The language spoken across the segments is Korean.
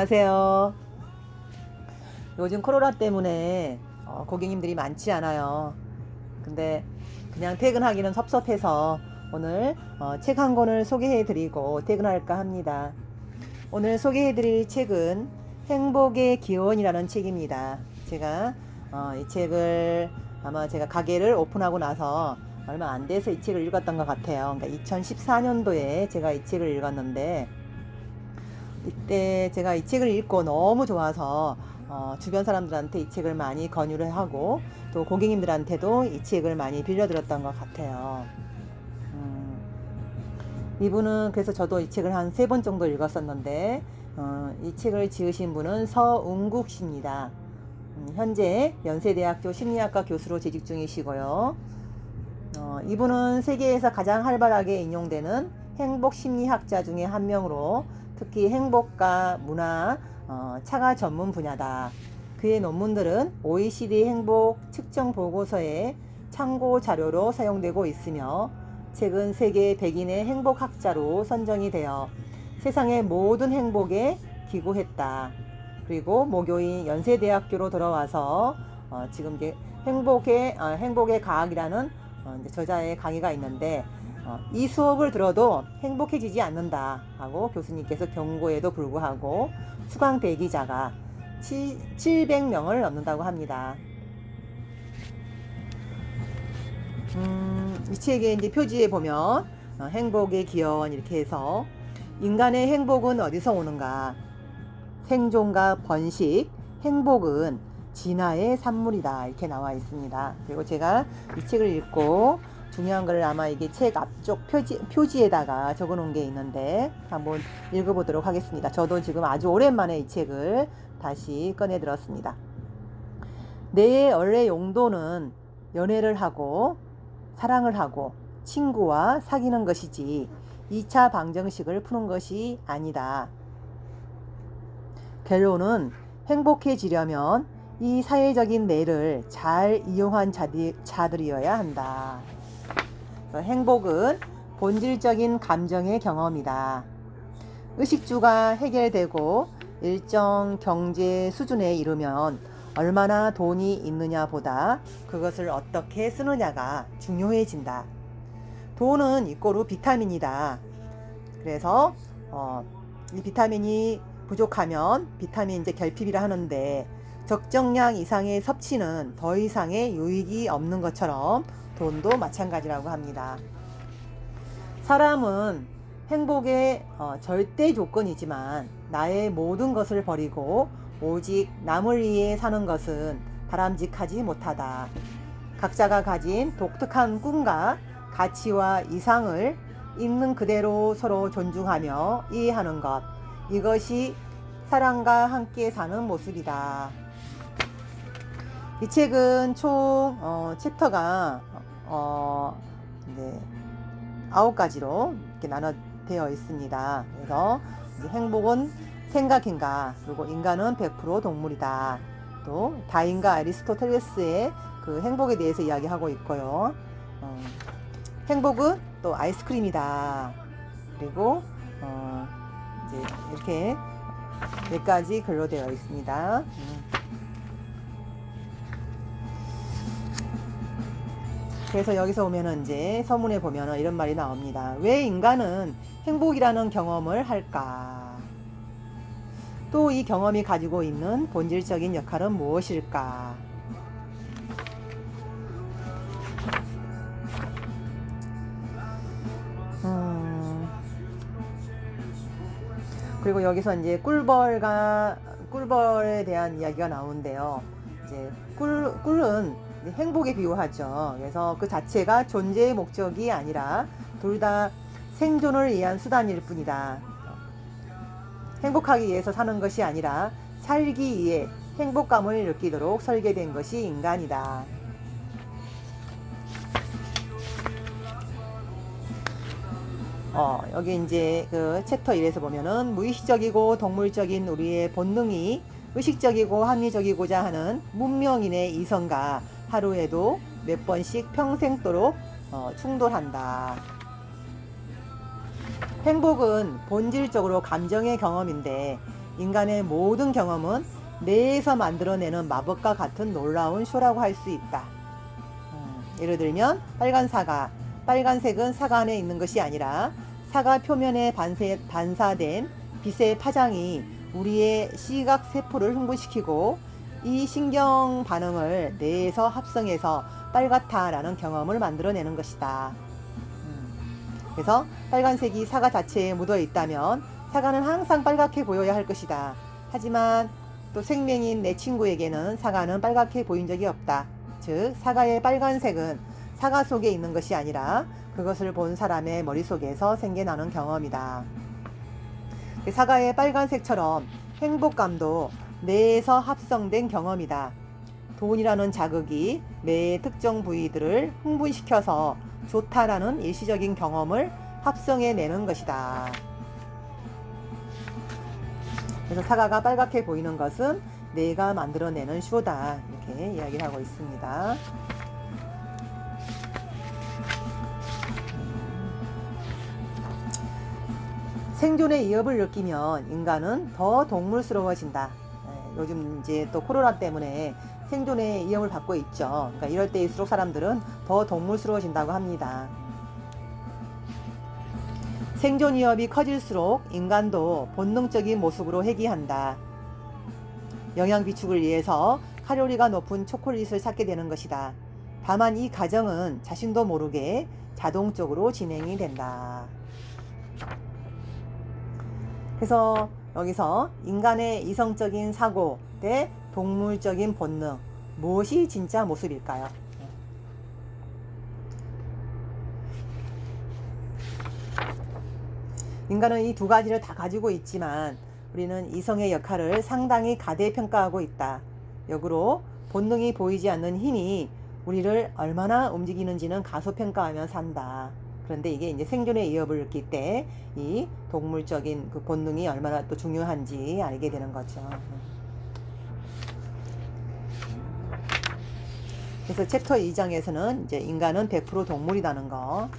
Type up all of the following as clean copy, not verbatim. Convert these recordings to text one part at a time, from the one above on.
안녕하세요. 요즘 코로나 때문에 고객님들이 많지 않아요. 근데 그냥 퇴근하기는 섭섭해서 오늘 책 한 권을 소개해드리고 퇴근할까 합니다. 오늘 소개해드릴 책은 행복의 기원이라는 책입니다. 제가 이 책을 아마 제가 가게를 오픈하고 나서 얼마 안 돼서 이 책을 읽었던 것 같아요. 그러니까 2014년도에 제가 이 책을 읽었는데, 이때 제가 이 책을 읽고 너무 좋아서 주변 사람들한테 이 책을 많이 권유를 하고 또 고객님들한테도 이 책을 많이 빌려드렸던 것 같아요. 이분은 그래서 저도 이 책을 한 3번 정도 읽었었는데, 이 책을 지으신 분은 서운국 씨입니다. 현재 연세대학교 심리학과 교수로 재직 중이시고요. 이분은 세계에서 가장 활발하게 인용되는 행복 심리학자 중에 한 명으로 특히 행복과 문화, 차가 전문 분야다. 그의 논문들은 OECD 행복 측정 보고서의 참고 자료로 사용되고 있으며 최근 세계 100인의 행복학자로 선정이 되어 세상의 모든 행복에 기고했다. 그리고 모교인 연세대학교로 돌아와서 지금 이제 행복의 과학이라는 이제 저자의 강의가 있는데, 이 수업을 들어도 행복해지지 않는다 하고 교수님께서 경고에도 불구하고 수강 대기자가 700명을 넘는다고 합니다. 이 책의 이제 표지에 보면 행복의 기원 이렇게 해서 인간의 행복은 어디서 오는가? 생존과 번식, 행복은 진화의 산물이다 이렇게 나와 있습니다. 그리고 제가 이 책을 읽고 중요한 걸 아마 이게 책 앞쪽 표지에다가 적어 놓은 게 있는데 한번 읽어보도록 하겠습니다. 저도 지금 아주 오랜만에 이 책을 다시 꺼내 들었습니다. 내 원래 용도는 연애를 하고 사랑을 하고 친구와 사귀는 것이지 2차 방정식을 푸는 것이 아니다. 결론은 행복해지려면 이 사회적인 뇌를 잘 이용한 자들이어야 한다. 행복은 본질적인 감정의 경험이다. 의식주가 해결되고 일정 경제 수준에 이르면 얼마나 돈이 있느냐보다 그것을 어떻게 쓰느냐가 중요해진다. 돈은 이꼬르 비타민이다. 그래서 이 비타민이 부족하면 비타민 이제 결핍이라 하는데, 적정량 이상의 섭취는 더 이상의 유익이 없는 것처럼 돈도 마찬가지라고 합니다. 사람은 행복의 절대 조건이지만 나의 모든 것을 버리고 오직 남을 위해 사는 것은 바람직하지 못하다. 각자가 가진 독특한 꿈과 가치와 이상을 있는 그대로 서로 존중하며 이해하는 것, 이것이 사랑과 함께 사는 모습이다. 이 책은 총 챕터가 이제 9가지로 이렇게 나눠되어 있습니다. 그래서 이제 행복은 생각인가, 그리고 인간은 100% 동물이다. 또 다인과 아리스토텔레스의 그 행복에 대해서 이야기하고 있고요. 행복은 또 아이스크림이다. 그리고 이제 이렇게 몇 가지 글로 되어 있습니다. 그래서 여기서 보면은 이제 서문에 보면은 이런 말이 나옵니다. 왜 인간은 행복이라는 경험을 할까? 또 이 경험이 가지고 있는 본질적인 역할은 무엇일까? 그리고 여기서 이제 꿀벌에 대한 이야기가 나오는데요. 이제 꿀은 행복에 비유하죠. 그래서 그 자체가 존재의 목적이 아니라 둘 다 생존을 위한 수단일 뿐이다. 행복하기 위해서 사는 것이 아니라 살기 위해 행복감을 느끼도록 설계된 것이 인간이다. 여기 이제 그 챕터 1에서 보면은 무의식적이고 동물적인 우리의 본능이 의식적이고 합리적이고자 하는 문명인의 이성과 하루에도 몇 번씩 평생도록 충돌한다. 행복은 본질적으로 감정의 경험인데 인간의 모든 경험은 뇌에서 만들어내는 마법과 같은 놀라운 쇼라고 할 수 있다. 예를 들면 빨간 사과. 빨간색은 사과 안에 있는 것이 아니라 사과 표면에 반사된 빛의 파장이 우리의 시각 세포를 흥분시키고 이 신경 반응을 뇌에서 합성해서 빨갛다라는 경험을 만들어내는 것이다. 그래서 빨간색이 사과 자체에 묻어 있다면 사과는 항상 빨갛게 보여야 할 것이다. 하지만 또 생명인 내 친구에게는 사과는 빨갛게 보인 적이 없다. 즉 사과의 빨간색은 사과 속에 있는 것이 아니라 그것을 본 사람의 머릿속에서 생겨나는 경험이다. 사과의 빨간색처럼 행복감도 뇌에서 합성된 경험이다. 돈이라는 자극이 뇌의 특정 부위들을 흥분시켜서 좋다라는 일시적인 경험을 합성해내는 것이다. 그래서 사과가 빨갛게 보이는 것은 뇌가 만들어내는 쇼다. 이렇게 이야기를 하고 있습니다. 생존의 위협을 느끼면 인간은 더 동물스러워진다. 요즘 이제 또 코로나 때문에 생존의 위험을 받고 있죠. 그러니까 이럴 때일수록 사람들은 더 동물스러워진다고 합니다. 생존 위협이 커질수록 인간도 본능적인 모습으로 회귀한다. 영양 비축을 위해서 칼로리가 높은 초콜릿을 찾게 되는 것이다. 다만 이 과정은 자신도 모르게 자동적으로 진행이 된다. 그래서 여기서 인간의 이성적인 사고 대 동물적인 본능, 무엇이 진짜 모습일까요? 인간은 이 두 가지를 다 가지고 있지만 우리는 이성의 역할을 상당히 가대평가하고 있다. 역으로 본능이 보이지 않는 힘이 우리를 얼마나 움직이는지는 가소평가하며 산다. 그런데 이게 이제 생존의 위협을 느낄 때 이 동물적인 그 본능이 얼마나 또 중요한지 알게 되는 거죠. 그래서 챕터 2장에서는 이제 인간은 100% 동물이라는 거.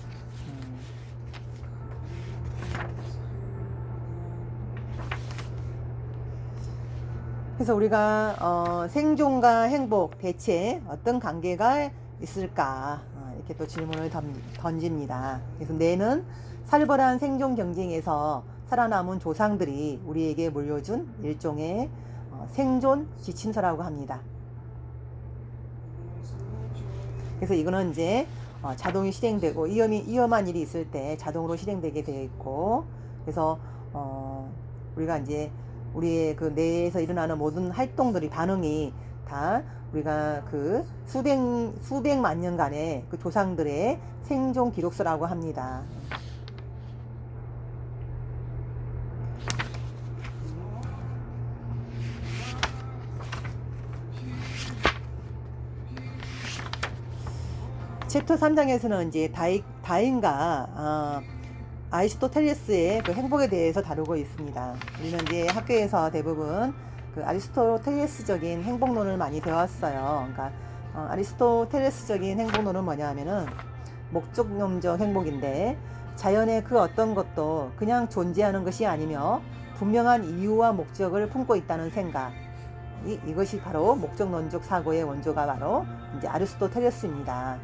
그래서 우리가 생존과 행복 대체 어떤 관계가 있을까 이렇게 또 질문을 던집니다. 그래서 뇌는 살벌한 생존 경쟁에서 살아남은 조상들이 우리에게 물려준 일종의 생존 지침서라고 합니다. 그래서 이거는 이제 자동이 실행되고 위험한 일이 있을 때 자동으로 실행되게 되어 있고, 그래서 우리가 이제 우리의 그 뇌에서 일어나는 모든 활동들이 반응이 다 우리가 그 수백만 년간의 그 조상들의 생존 기록서라고 합니다. 챕터 3장에서는 이제 다인과 아리스토텔레스의 그 행복에 대해서 다루고 있습니다. 우리는 이제 학교에서 대부분 그 아리스토텔레스적인 행복론을 많이 배웠어요. 그러니까 아리스토텔레스적인 행복론은 뭐냐 하면은 목적론적 행복인데, 자연의 그 어떤 것도 그냥 존재하는 것이 아니며 분명한 이유와 목적을 품고 있다는 생각, 이것이 바로 목적론적 사고의 원조가 바로 이제 아리스토텔레스입니다.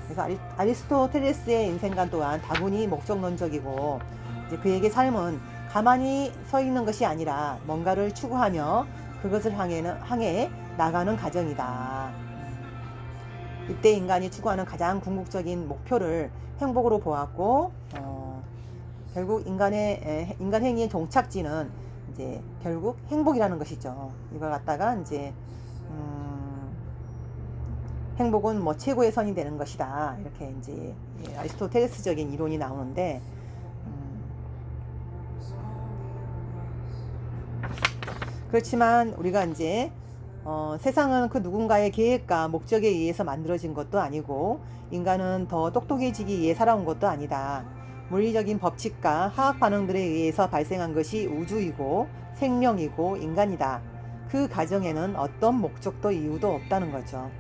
그래서 아리스토텔레스의 인생관 또한 다분히 목적론적이고, 이제 그에게 삶은 가만히 서 있는 것이 아니라 뭔가를 추구하며 그것을 향해 나가는 과정이다. 이때 인간이 추구하는 가장 궁극적인 목표를 행복으로 보았고, 결국 인간 행위의 종착지는 이제 결국 행복이라는 것이죠. 이걸 갖다가 이제 행복은 뭐 최고의 선이 되는 것이다. 이렇게 이제 아리스토텔레스적인 이론이 나오는데, 그렇지만 우리가 이제 세상은 그 누군가의 계획과 목적에 의해서 만들어진 것도 아니고, 인간은 더 똑똑해지기 위해 살아온 것도 아니다. 물리적인 법칙과 화학 반응들에 의해서 발생한 것이 우주이고 생명이고 인간이다. 그 과정에는 어떤 목적도 이유도 없다는 거죠.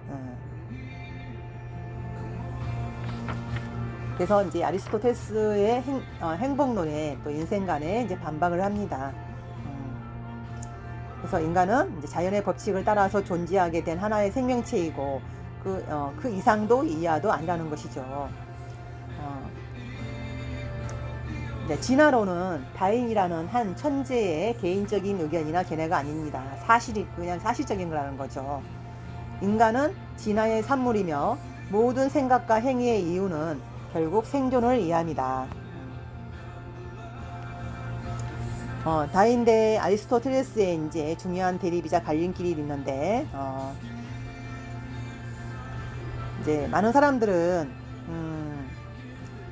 그래서 이제 아리스토텔레스의 행복론에 또 인생관에 이제 반박을 합니다. 그래서 인간은 이제 자연의 법칙을 따라서 존재하게 된 하나의 생명체이고 그 이상도 이하도 아니라는 것이죠. 진화론은 다윈이라는 한 천재의 개인적인 의견이나 견해가 아닙니다. 그냥 사실적인 거라는 거죠. 인간은 진화의 산물이며 모든 생각과 행위의 이유는 결국 생존을 이해합니다. 다윈 대 아리스토텔레스의 이제 중요한 대립이자 갈림길이 있는데, 이제 많은 사람들은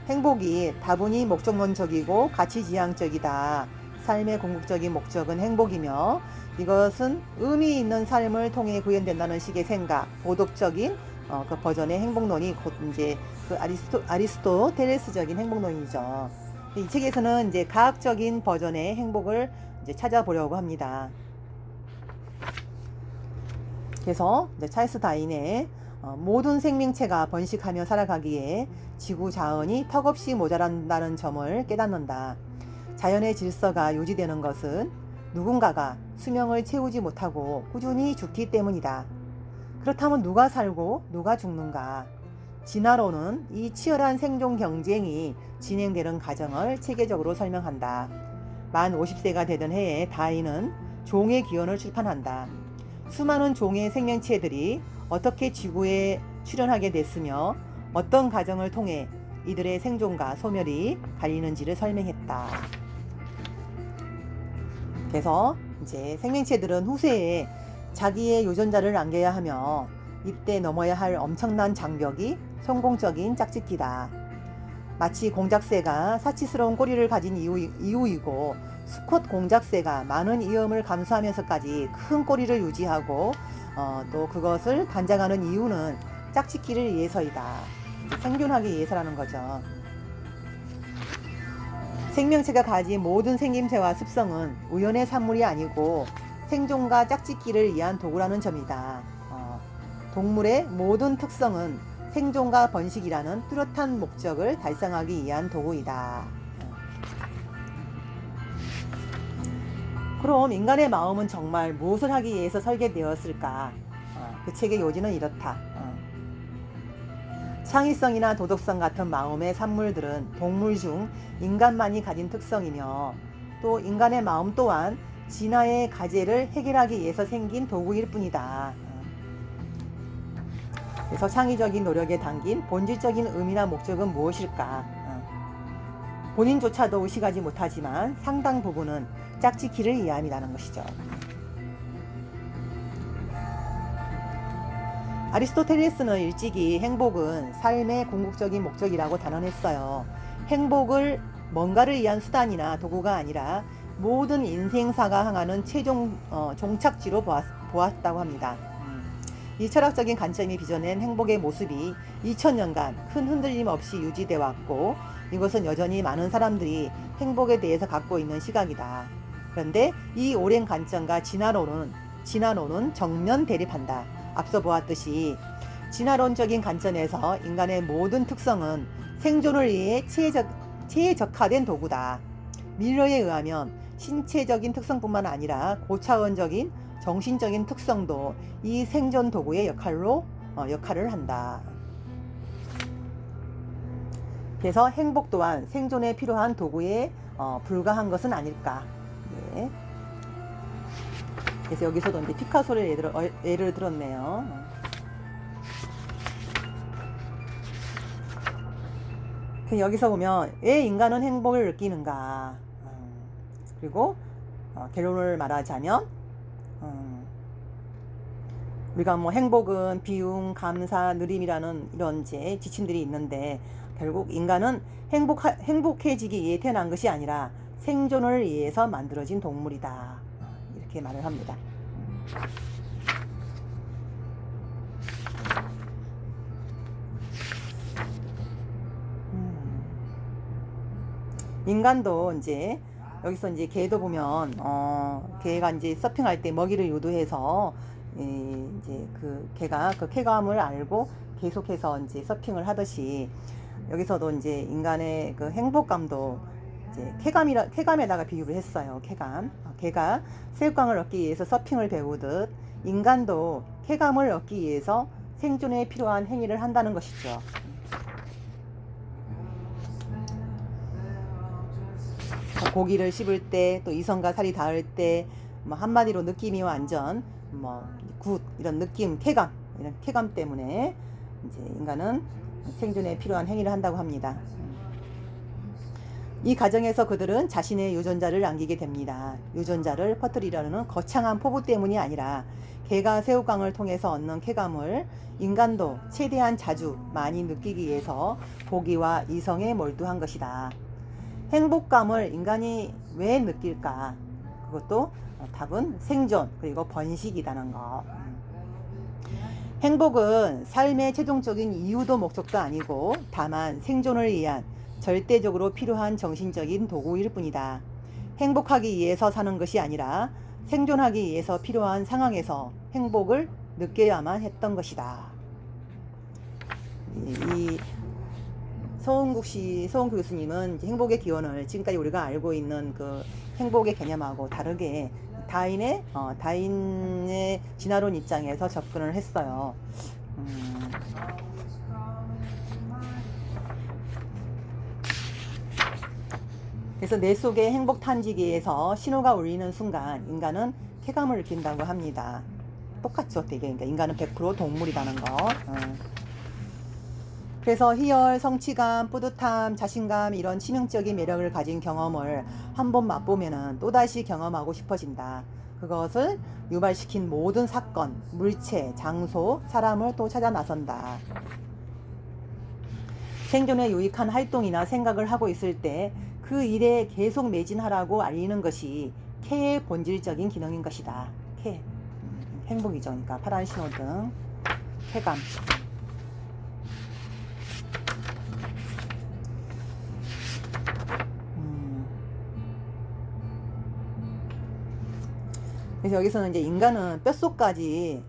행복이 다분히 목적론적이고 가치지향적이다. 삶의 궁극적인 목적은 행복이며 이것은 의미 있는 삶을 통해 구현된다는 식의 생각, 도덕적인 그 버전의 행복론이 곧 이제 그 아리스토텔레스적인 행복론이죠. 이 책에서는 이제 과학적인 버전의 행복을 이제 찾아보려고 합니다. 그래서 이제 찰스 다윈의 모든 생명체가 번식하며 살아가기에 지구 자원이 턱없이 모자란다는 점을 깨닫는다. 자연의 질서가 유지되는 것은 누군가가 수명을 채우지 못하고 꾸준히 죽기 때문이다. 그렇다면 누가 살고 누가 죽는가? 진화론은 이 치열한 생존 경쟁이 진행되는 과정을 체계적으로 설명한다. 만 50세가 되던 해에 다윈은 종의 기원을 출판한다. 수많은 종의 생명체들이 어떻게 지구에 출현하게 됐으며 어떤 과정을 통해 이들의 생존과 소멸이 갈리는지를 설명했다. 그래서 이제 생명체들은 후세에 자기의 유전자를 남겨야 하며 이때 넘어야 할 엄청난 장벽이 성공적인 짝짓기다. 마치 공작새가 사치스러운 꼬리를 가진 이유이고 수컷 공작새가 많은 위험을 감수하면서까지 큰 꼬리를 유지하고 또 그것을 단장하는 이유는 짝짓기를 위해서이다. 생존하기 위해서라는 거죠. 생명체가 가진 모든 생김새와 습성은 우연의 산물이 아니고 생존과 짝짓기를 위한 도구라는 점이다. 동물의 모든 특성은 생존과 번식이라는 뚜렷한 목적을 달성하기 위한 도구이다. 그럼 인간의 마음은 정말 무엇을 하기 위해서 설계되었을까? 그 책의 요지는 이렇다. 창의성이나 도덕성 같은 마음의 산물들은 동물 중 인간만이 가진 특성이며 또 인간의 마음 또한 진화의 과제를 해결하기 위해서 생긴 도구일 뿐이다. 그래서 창의적인 노력에 담긴 본질적인 의미나 목적은 무엇일까? 본인조차도 의식하지 못하지만 상당 부분은 짝짓기를 이해함이라는 것이죠. 아리스토텔레스는 일찍이 행복은 삶의 궁극적인 목적이라고 단언했어요. 행복을 뭔가를 위한 수단이나 도구가 아니라 모든 인생사가 향하는 최종 종착지로 보았다고 합니다. 이 철학적인 관점이 빚어낸 행복의 모습이 2000년간 큰 흔들림 없이 유지돼 왔고 이것은 여전히 많은 사람들이 행복에 대해서 갖고 있는 시각이다. 그런데 이 오랜 관점과 진화론은 정면 대립한다. 앞서 보았듯이 진화론적인 관점에서 인간의 모든 특성은 생존을 위해 최적화된 도구다. 밀러에 의하면 신체적인 특성뿐만 아니라 고차원적인 정신적인 특성도 이 생존 도구의 역할을 한다. 그래서 행복 또한 생존에 필요한 도구에 불과한 것은 아닐까. 네. 그래서 여기서도 이제 피카소를 예를 들었네요. 여기서 보면 왜 인간은 행복을 느끼는가. 그리고 결론을 말하자면 우리가 뭐 행복은 비움, 감사, 느림이라는 이런 이제 지침들이 있는데 결국 인간은 행복해지기 위해 태어난 것이 아니라 생존을 위해서 만들어진 동물이다. 이렇게 말을 합니다. 인간도 이제 여기서 이제 개도 보면 개가 이제 서핑할 때 먹이를 유도해서 이제 그 개가 그 쾌감을 알고 계속해서 이제 서핑을 하듯이 여기서도 이제 인간의 그 행복감도 이제 쾌감에다가 비유를 했어요. 쾌감. 개가 새우깡을 얻기 위해서 서핑을 배우듯 인간도 쾌감을 얻기 위해서 생존에 필요한 행위를 한다는 것이죠. 고기를 씹을 때, 또 이성과 살이 닿을 때, 뭐 한마디로 느낌이 완전 굿 이런 느낌, 쾌감, 이런 쾌감 때문에 이제 인간은 생존에 필요한 행위를 한다고 합니다. 이 과정에서 그들은 자신의 유전자를 남기게 됩니다. 유전자를 퍼뜨리려는 거창한 포부 때문이 아니라 개가 새우깡을 통해서 얻는 쾌감을 인간도 최대한 자주 많이 느끼기 위해서 고기와 이성에 몰두한 것이다. 행복감을 인간이 왜 느낄까? 그것도 답은 생존 그리고 번식이라는 거. 행복은 삶의 최종적인 이유도 목적도 아니고 다만 생존을 위한 절대적으로 필요한 정신적인 도구일 뿐이다. 행복하기 위해서 사는 것이 아니라 생존하기 위해서 필요한 상황에서 행복을 느껴야만 했던 것이다. 이 서은국 교수님은 행복의 기원을 지금까지 우리가 알고 있는 그 행복의 개념하고 다르게 다인의 진화론 입장에서 접근을 했어요. 그래서 뇌 속의 행복 탐지기에서 신호가 울리는 순간 인간은 쾌감을 느낀다고 합니다. 똑같죠, 되게. 그러니까 인간은 100% 동물이라는 거. 그래서 희열, 성취감, 뿌듯함, 자신감 이런 치명적인 매력을 가진 경험을 한번 맛보면은 또다시 경험하고 싶어진다. 그것을 유발시킨 모든 사건, 물체, 장소, 사람을 또 찾아 나선다. 생존에 유익한 활동이나 생각을 하고 있을 때 그 일에 계속 매진하라고 알리는 것이 쾌의 본질적인 기능인 것이다. 쾌. 행복이죠. 그러니까 파란 신호등, 쾌감. 그래서 여기서는 이제 인간은 뼛속까지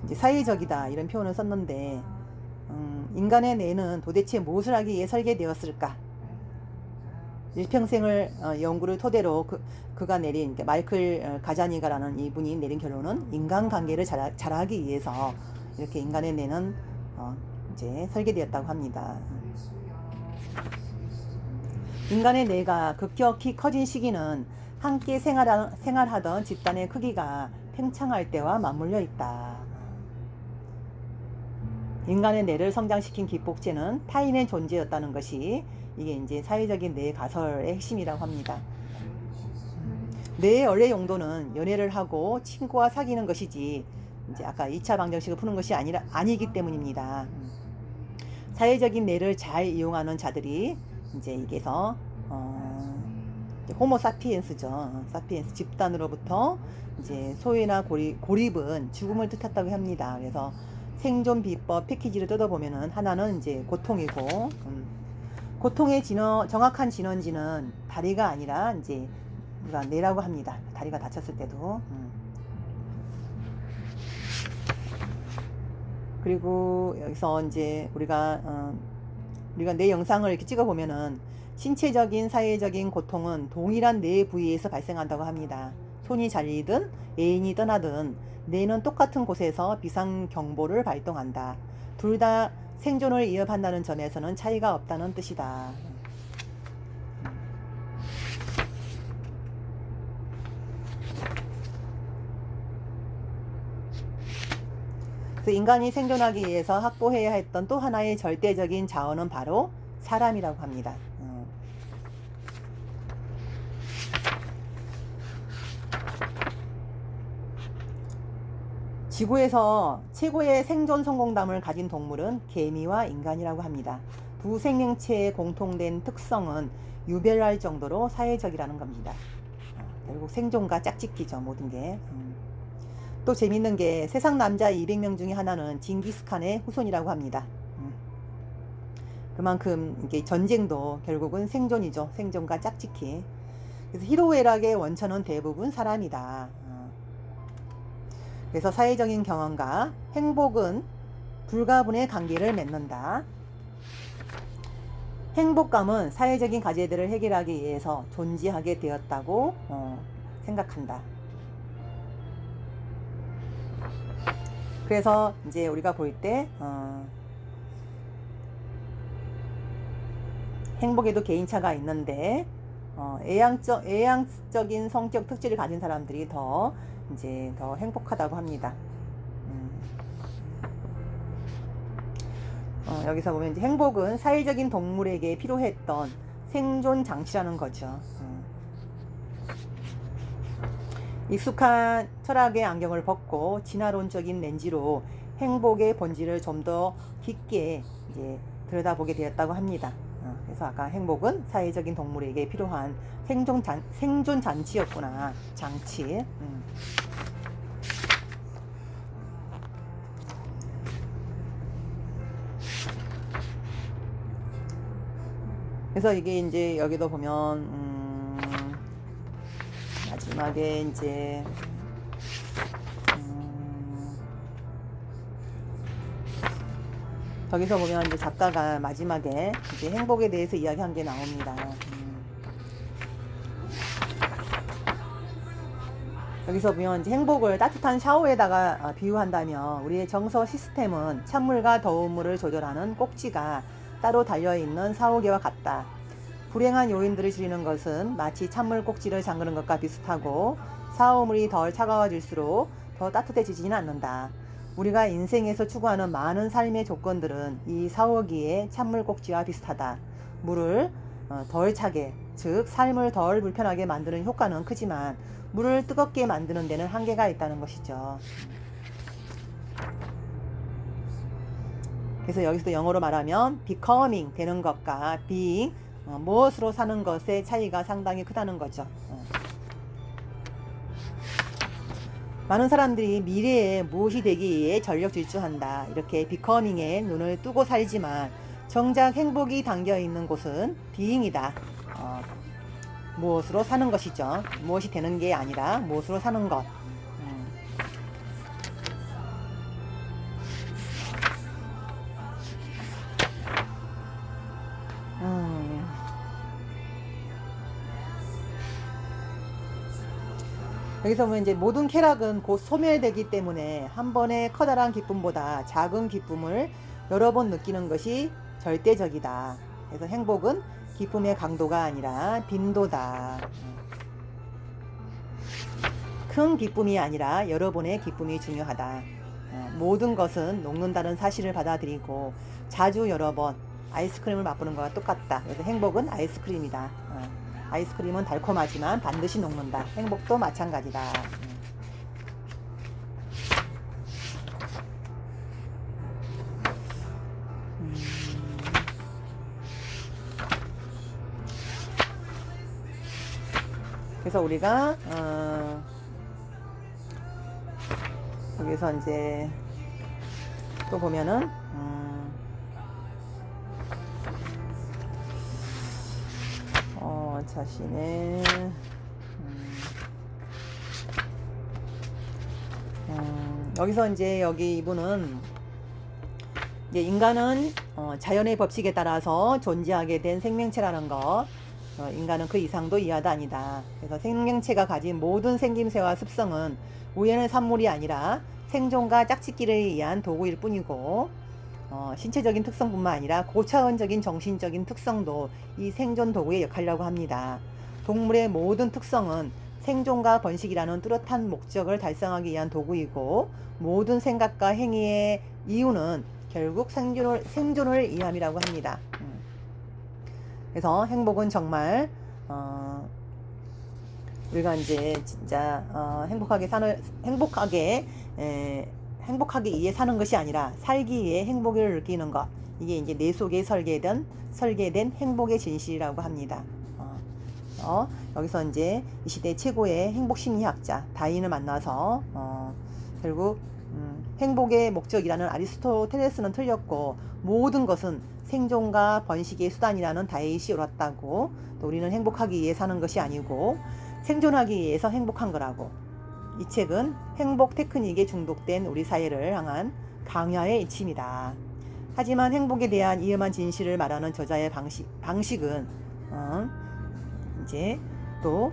이제 사회적이다 이런 표현을 썼는데 인간의 뇌는 도대체 무엇을 하기 위해 설계되었을까? 일평생을 연구를 토대로 그가 내린 마이클 가자니가라는 이분이 내린 결론은 인간관계를 잘하기 위해서 이렇게 인간의 뇌는 이제 설계되었다고 합니다. 인간의 뇌가 급격히 커진 시기는 함께 생활하던 집단의 크기가 팽창할 때와 맞물려 있다. 인간의 뇌를 성장시킨 기폭제는 타인의 존재였다는 것이 이게 이제 사회적인 뇌 가설의 핵심이라고 합니다. 뇌의 원래 용도는 연애를 하고 친구와 사귀는 것이지 이제 아까 2차 방정식을 푸는 것이 아니기 때문입니다. 사회적인 뇌를 잘 이용하는 자들이 이제 이게서 호모 사피엔스죠. 사피엔스 집단으로부터 이제 소외나 고립은 죽음을 뜻했다고 합니다. 그래서 생존 비법 패키지를 뜯어보면은 하나는 이제 고통이고, 고통의 정확한 진원지는 다리가 아니라 이제 우리가 뇌라고 합니다. 다리가 다쳤을 때도. 그리고 여기서 이제 우리가 뇌 영상을 이렇게 찍어보면은 신체적인 사회적인 고통은 동일한 뇌 부위에서 발생한다고 합니다. 손이 잘리든 애인이 떠나든 뇌는 똑같은 곳에서 비상경보를 발동한다. 둘 다 생존을 위협한다는 점에서는 차이가 없다는 뜻이다. 그래서 인간이 생존하기 위해서 확보해야 했던 또 하나의 절대적인 자원은 바로 사람이라고 합니다. 지구에서 최고의 생존 성공담을 가진 동물은 개미와 인간이라고 합니다. 두 생명체의 공통된 특성은 유별날 정도로 사회적이라는 겁니다. 결국 생존과 짝짓기죠, 모든 게. 또 재밌는 게 세상 남자 200명 중에 하나는 징기스칸의 후손이라고 합니다. 그만큼 이게 전쟁도 결국은 생존이죠. 생존과 짝짓기. 그래서 희로애락의 원천은 대부분 사람이다. 그래서 사회적인 경험과 행복은 불가분의 관계를 맺는다. 행복감은 사회적인 과제들을 해결하기 위해서 존재하게 되었다고 생각한다. 그래서 이제 우리가 볼 때 행복에도 개인차가 있는데 외향적인 성격 특질을 가진 사람들이 더 행복하다고 합니다. 여기서 보면 이제 행복은 사회적인 동물에게 필요했던 생존 장치라는 거죠. 익숙한 철학의 안경을 벗고 진화론적인 렌즈로 행복의 본질을 좀 더 깊게 이제 들여다보게 되었다고 합니다. 그래서 아까 행복은 사회적인 동물에게 필요한 생존 장치였구나. 장치. 그래서 이게 이제 여기도 보면 마지막에 이제 저기서 보면 이제 작가가 마지막에 이제 행복에 대해서 이야기한 게 나옵니다. 여기서 보면 이제 행복을 따뜻한 샤워에다가 비유한다면 우리의 정서 시스템은 찬물과 더운 물을 조절하는 꼭지가 따로 달려있는 사오개와 같다. 불행한 요인들을 줄이는 것은 마치 찬물 꼭지를 잠그는 것과 비슷하고 사오물이 덜 차가워질수록 더 따뜻해지지는 않는다. 우리가 인생에서 추구하는 많은 삶의 조건들은 이 사오기의 찬물 꼭지와 비슷하다. 물을 덜 차게, 즉 삶을 덜 불편하게 만드는 효과는 크지만 물을 뜨겁게 만드는 데는 한계가 있다는 것이죠. 그래서 여기서 영어로 말하면 becoming 되는 것과 being 무엇으로 사는 것의 차이가 상당히 크다는 거죠. 많은 사람들이 미래에 무엇이 되기 위해 전력 질주한다. 이렇게 becoming에 눈을 뜨고 살지만 정작 행복이 담겨 있는 곳은 being이다. 무엇으로 사는 것이죠. 무엇이 되는 게 아니라 무엇으로 사는 것. 여기서 보면 이제 모든 쾌락은 곧 소멸되기 때문에 한 번의 커다란 기쁨보다 작은 기쁨을 여러 번 느끼는 것이 절대적이다. 그래서 행복은 기쁨의 강도가 아니라 빈도다. 큰 기쁨이 아니라 여러 번의 기쁨이 중요하다. 모든 것은 녹는다는 사실을 받아들이고 자주 여러 번 아이스크림을 맛보는 것과 똑같다. 그래서 행복은 아이스크림이다. 아이스크림은 달콤하지만 반드시 녹는다. 행복도 마찬가지다. 그래서 우리가 여기서 이제 또 보면은 자신의 여기서 이제 여기 이분은 이제 인간은 자연의 법칙에 따라서 존재하게 된 생명체라는 것, 인간은 그 이상도 이하도 아니다. 그래서 생명체가 가진 모든 생김새와 습성은 우연의 산물이 아니라 생존과 짝짓기를 위한 도구일 뿐이고 신체적인 특성뿐만 아니라 고차원적인 정신적인 특성도 이 생존 도구의 역할이라고 합니다. 동물의 모든 특성은 생존과 번식이라는 뚜렷한 목적을 달성하기 위한 도구이고 모든 생각과 행위의 이유는 결국 생존을 위함이라고 합니다. 그래서 행복은 정말 우리가 이제 진짜 행복하기 위해 사는 것이 아니라 살기 위해 행복을 느끼는 것, 이게 이제 내 속에 설계된 행복의 진실이라고 합니다. 여기서 이제 이 시대 최고의 행복 심리학자 다윈을 만나서 결국 행복의 목적이라는 아리스토텔레스는 틀렸고 모든 것은 생존과 번식의 수단이라는 다윗이 옳았다고, 또 우리는 행복하기 위해 사는 것이 아니고 생존하기 위해서 행복한 거라고. 이 책은 행복 테크닉에 중독된 우리 사회를 향한 강야의 이침이다. 하지만 행복에 대한 위험한 진실을 말하는 저자의 방식은 이제 또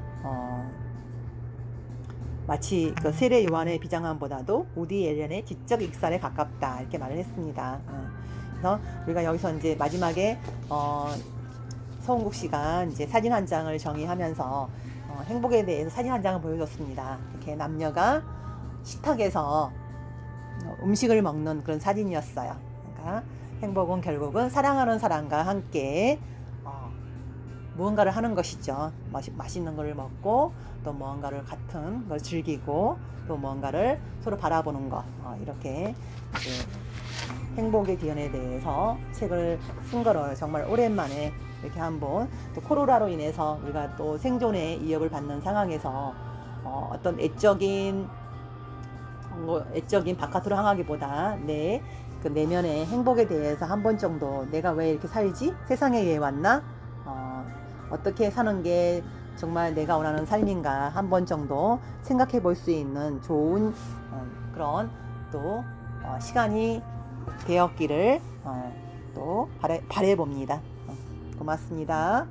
마치 그 세례 요한의 비장함보다도 우디 앨런의 지적 익살에 가깝다 이렇게 말을 했습니다. 그래서 우리가 여기서 이제 마지막에 서은국 씨가 이제 사진 한 장을 정의하면서 행복에 대해서 사진 한 장을 보여줬습니다. 이렇게 남녀가 식탁에서 음식을 먹는 그런 사진이었어요. 그러니까 행복은 결국은 사랑하는 사람과 함께 무언가를 하는 것이죠. 맛있는 걸 먹고 또 무언가를 같은 걸 즐기고 또 무언가를 서로 바라보는 것 이렇게 행복의 기원에 대해서 책을 쓴 거를 정말 오랜만에 이렇게 한번 또 코로나로 인해서 우리가 또 생존의 위협을 받는 상황에서 어떤 애적인 바깥으로 향하기보다 그 내면의 행복에 대해서 한 번 정도 내가 왜 이렇게 살지? 세상에 왜 왔나? 어떻게 사는 게 정말 내가 원하는 삶인가 한 번 정도 생각해 볼 수 있는 좋은 그런 또 시간이 되었기를 또 바래 봅니다. 고맙습니다.